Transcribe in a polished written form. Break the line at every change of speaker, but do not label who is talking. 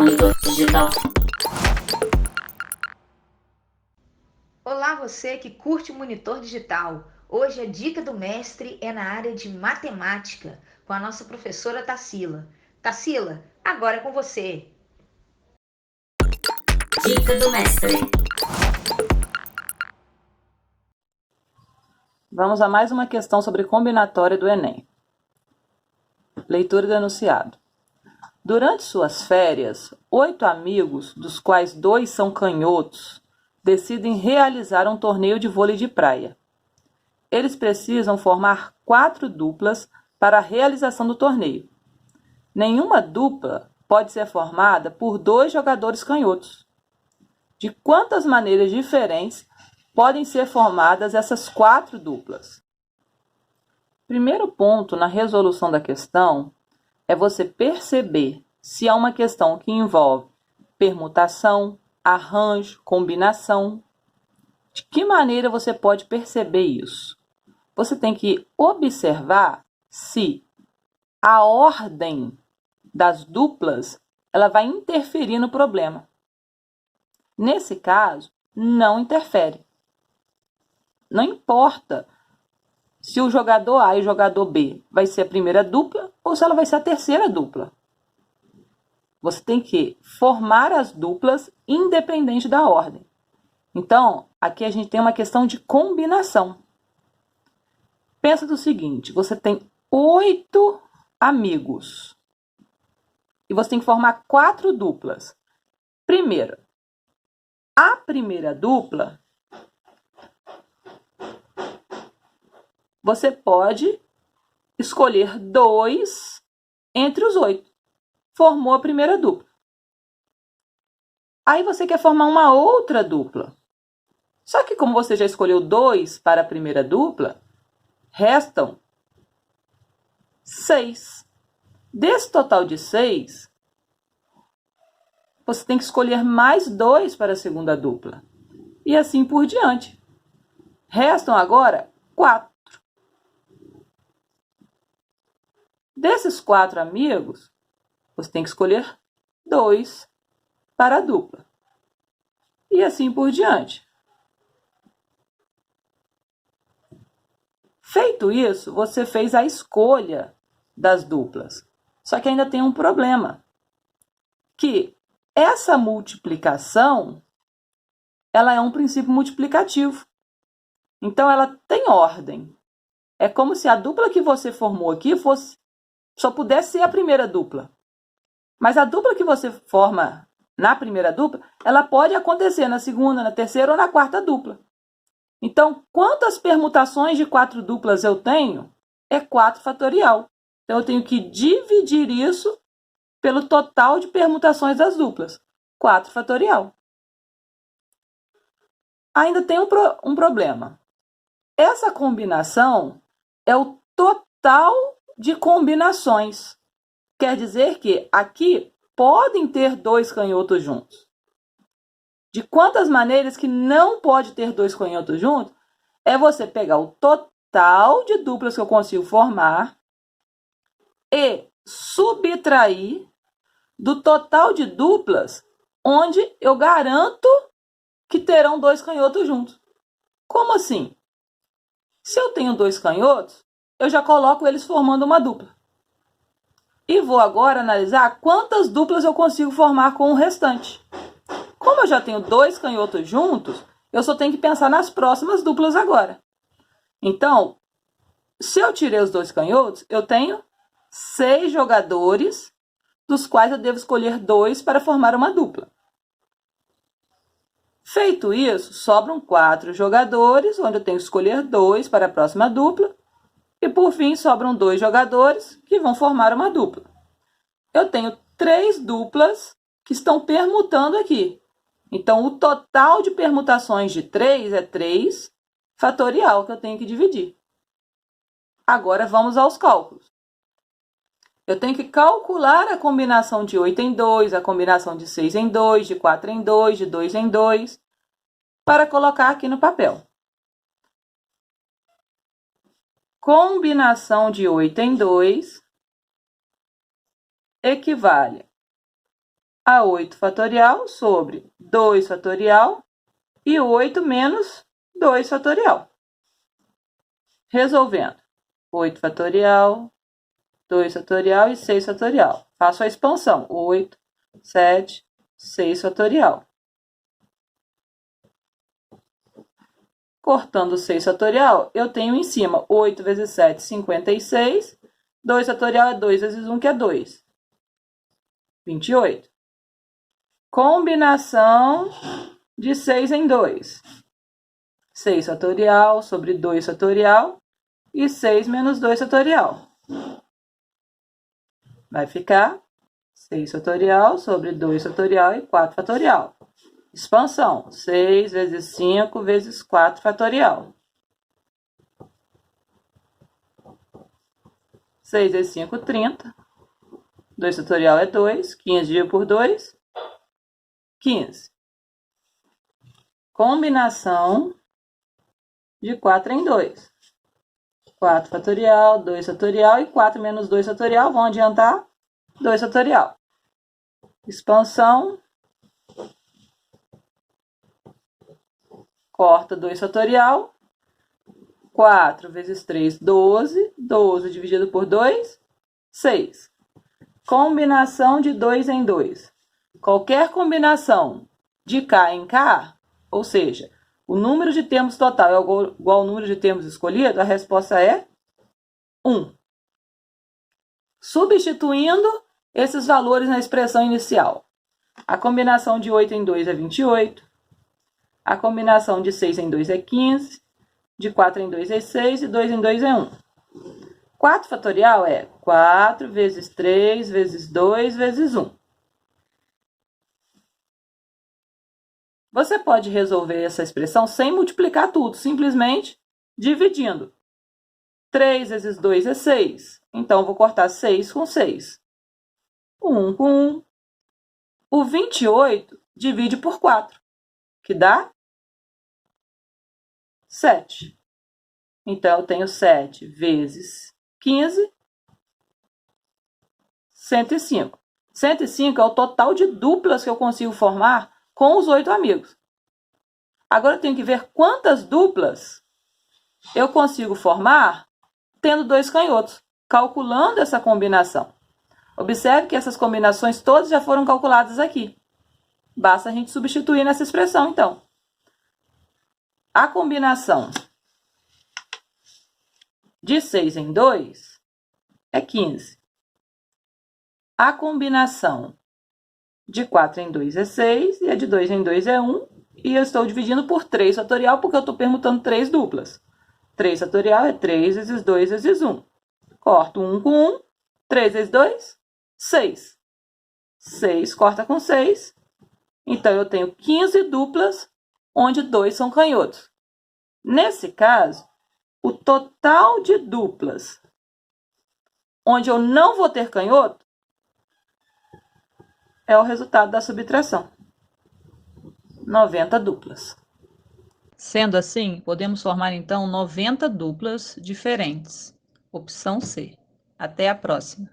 Monitor digital.
Olá, você que curte o Monitor Digital. Hoje a dica do mestre é na área de matemática, com a nossa professora Tarsila. Tarsila, agora é com você.
Dica do mestre.
Vamos a mais uma questão sobre combinatória do Enem. Leitura do enunciado. Durante suas férias, 8 amigos, dos quais 2 são canhotos, decidem realizar um torneio de vôlei de praia. Eles precisam formar 4 duplas para a realização do torneio. Nenhuma dupla pode ser formada por 2 jogadores canhotos. De quantas maneiras diferentes podem ser formadas essas 4 duplas? Primeiro ponto na resolução da questão é você perceber se há uma questão que envolve permutação, arranjo, combinação. De que maneira você pode perceber isso? Você tem que observar se a ordem das duplas ela vai interferir no problema. Nesse caso, não interfere. Não importa se o jogador A e o jogador B vai ser a primeira dupla ou se ela vai ser a terceira dupla. Você tem que formar as duplas independente da ordem. Então, aqui a gente tem uma questão de combinação. Pensa do seguinte, você tem 8 amigos e você tem que formar 4 duplas. Primeiro, a primeira dupla você pode escolher 2 entre os 8. Formou a primeira dupla. Aí você quer formar uma outra dupla. Só que como você já escolheu 2 para a primeira dupla, restam 6. Desse total de 6, você tem que escolher mais 2 para a segunda dupla. E assim por diante. Restam agora 4. Desses 4 amigos, você tem que escolher 2 para a dupla. E assim por diante. Feito isso, você fez a escolha das duplas. Só que ainda tem um problema. Que essa multiplicação, ela é um princípio multiplicativo. Então, ela tem ordem. É como se a dupla que você formou aqui só pudesse ser a primeira dupla. Mas a dupla que você forma na primeira dupla, ela pode acontecer na segunda, na terceira ou na quarta dupla. Então, quantas permutações de 4 duplas eu tenho? É 4 fatorial. Então, eu tenho que dividir isso pelo total de permutações das duplas. 4 fatorial. Ainda tem um problema. Essa combinação é o total de combinações. Quer dizer que aqui podem ter 2 canhotos juntos. De quantas maneiras que não pode ter 2 canhotos juntos, é você pegar o total de duplas que eu consigo formar e subtrair do total de duplas onde eu garanto que terão 2 canhotos juntos. Como assim? Se eu tenho 2 canhotos, eu já coloco eles formando uma dupla. E vou agora analisar quantas duplas eu consigo formar com o restante. Como eu já tenho 2 canhotos juntos, eu só tenho que pensar nas próximas duplas agora. Então, se eu tirei os 2 canhotos, eu tenho 6 jogadores, dos quais eu devo escolher 2 para formar uma dupla. Feito isso, sobram 4 jogadores, onde eu tenho que escolher 2 para a próxima dupla. E por fim, sobram 2 jogadores que vão formar uma dupla. Eu tenho 3 duplas que estão permutando aqui. Então, o total de permutações de 3 é 3 fatorial que eu tenho que dividir. Agora, vamos aos cálculos. Eu tenho que calcular a combinação de 8 em 2, a combinação de 6 em 2, de 4 em 2, de 2 em 2, para colocar aqui no papel. Combinação de 8 em 2 equivale a 8 fatorial sobre 2 fatorial e 8 menos 2 fatorial. Resolvendo. 8 fatorial, 2 fatorial e 6 fatorial. Faço a expansão. 8, 7, 6 fatorial. Cortando 6 fatorial, eu tenho em cima 8 vezes 7, 56. 2 fatorial é 2 vezes 1, que é 2. 28. Combinação de 6 em 2. 6 fatorial sobre 2 fatorial e 6 menos 2 fatorial. Vai ficar 6 fatorial sobre 2 fatorial e 4 fatorial. Expansão, 6 vezes 5 vezes 4 fatorial. 6 vezes 5, 30. 2 fatorial é 2. 15 dividido por 2, 15. Combinação de 4 em 2. 4 fatorial, 2 fatorial e 4 menos 2 fatorial. Vão adiantar 2 fatorial. Expansão. Corta 2 fatorial. 4 vezes 3, 12. 12 dividido por 2, 6. Combinação de 2 em 2. Qualquer combinação de K em K, ou seja, o número de termos total é igual ao número de termos escolhido, a resposta é 1. Substituindo esses valores na expressão inicial. A combinação de 8 em 2 é 28. A combinação de 6 em 2 é 15. De 4 em 2 é 6 e 2 em 2 é 1. 4 fatorial é 4 vezes 3 vezes 2 vezes 1. Você pode resolver essa expressão sem multiplicar tudo, simplesmente dividindo. 3 vezes 2 é 6. Então, vou cortar 6 com 6. 1 com 1. O 28 divide por 4, que dá 7. Então, eu tenho 7 vezes 15, 105. 105 é o total de duplas que eu consigo formar com os 8 amigos. Agora, eu tenho que ver quantas duplas eu consigo formar tendo 2 canhotos, calculando essa combinação. Observe que essas combinações todas já foram calculadas aqui. Basta a gente substituir nessa expressão, então. A combinação de 6 em 2 é 15. A combinação de 4 em 2 é 6 e a de 2 em 2 é 1. E eu estou dividindo por 3 fatorial porque eu estou permutando 3 duplas. 3 fatorial é 3 vezes 2 vezes 1. Corto 1 com 1. 3 vezes 2, 6. 6 corta com 6. Então, eu tenho 15 duplas, onde 2 são canhotos. Nesse caso, o total de duplas onde eu não vou ter canhoto é o resultado da subtração. 90 duplas. Sendo assim, podemos formar então 90 duplas diferentes. Opção C. Até a próxima.